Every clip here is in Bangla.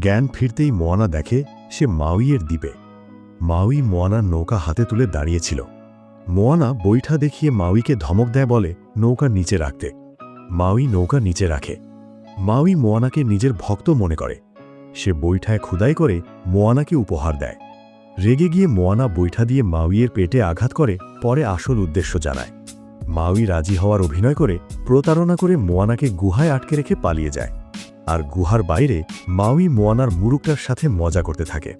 জ্ঞান ফিরতেই মোয়ানা দেখে সে মাউইয়ের দ্বীপে। মাউই মোয়ানার নৌকা হাতে তুলে দাঁড়িয়েছিল। মোয়ানা বৈঠা দেখিয়ে মাউইকে ধমক দেয়, বলে নৌকা নিচে রাখতে। মাউই নৌকা নিচে রাখে। মাউই মোয়ানাকে নিজের ভক্ত মনে করে। সে বৈঠায় খুদাই করে মোয়ানাকে উপহার দেয়। রেগে গিয়ে মোয়ানা বৈঠা দিয়ে মাউইয়ের পেটে আঘাত করে, পরে আসল উদ্দেশ্য জানায়। মাউই রাজি হওয়ার অভিনয় করে প্রতারণা করে মোয়ানাকে গুহায় আটকে রেখে পালিয়ে যায়। আর গুহার বাইরে মাউই মোয়ানার মুরুকটার সাথে মজা করতে থাকে।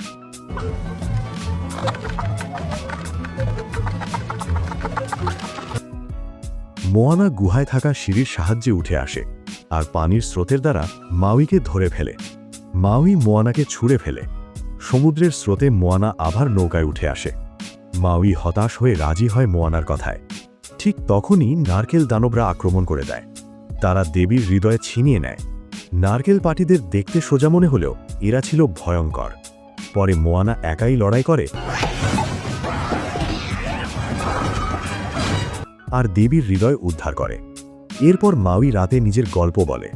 মোয়ানা গুহায় থাকা সিঁড়ির সাহায্যে উঠে আসে আর পানির স্রোতের দ্বারা মাউইকে ধরে ফেলে। মাউই মোয়ানাকে ছুঁড়ে ফেলে। সমুদ্রের স্রোতে মোয়ানা আবার নৌকায় উঠে আসে। মাউই হতাশ হয়ে রাজি হয় মোয়ানার কথায়। ঠিক তখনই নারকেল দানবরা আক্রমণ করে দেয়। তারা দেবীর হৃদয়ে ছিনিয়ে নেয়। নারকেল পার্টিদের দেখতে সোজা মনে হলেও এরা ছিল ভয়ঙ্কর। পরে মোয়ানা একাই লড়াই করে আর দেবীর হৃদয় উদ্ধার করে। এরপর মাউই রাতে নিজের গল্প বলে।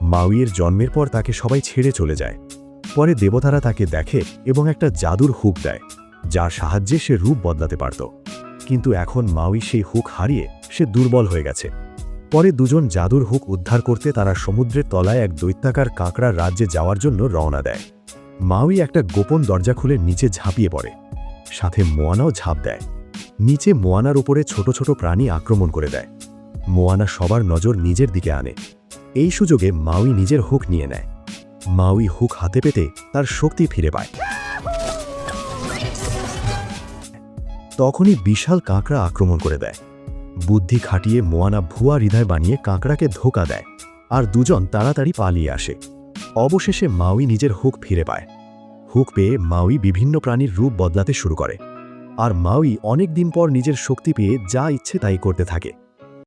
মাউইয়ের জন্মের পর তাকে সবাই ছেড়ে চলে যায়। পরে দেবতারা তাকে দেখে এবং একটা জাদুর হুক দেয়, যার সাহায্যে সে রূপ বদলাতে পারত। কিন্তু এখন মাউই সেই হুক হারিয়ে সে দুর্বল হয়ে গেছে। পরে দুজন জাদুর হুক উদ্ধার করতে তারা সমুদ্রের তলায় এক দৈত্যাকার কাঁকড়ার রাজ্যে যাওয়ার জন্য রওনা দেয়। মাউই একটা গোপন দরজা খুলে নিচে ঝাঁপিয়ে পড়ে। সাথে মোয়ানাও ঝাঁপ দেয়। নিচে মোয়ানার উপরে ছোট ছোট প্রাণী আক্রমণ করে দেয়। মোয়ানা সবার নজর নিজের দিকে আনে। এই সুযোগে মাউই নিজের হুক নিয়ে নেয়। মাউই হুক হাতে পেতে তার শক্তি ফিরে পায়। তখনই বিশাল কাঁকড়া আক্রমণ করে দেয়। বুদ্ধি খাটিয়ে মোয়ানা ভুয়া হৃদয় বানিয়ে কাঁকড়াকে ধোঁকা দেয় আর দুজন তাড়াতাড়ি পালিয়ে আসে। অবশেষে মাউই নিজের হুক ফিরে পায়। হুক পেয়ে মাউই বিভিন্ন প্রাণীর রূপ বদলাতে শুরু করে। আর মাউই অনেক দিন পর নিজের শক্তি পেয়ে যা ইচ্ছে তাই করতে থাকে।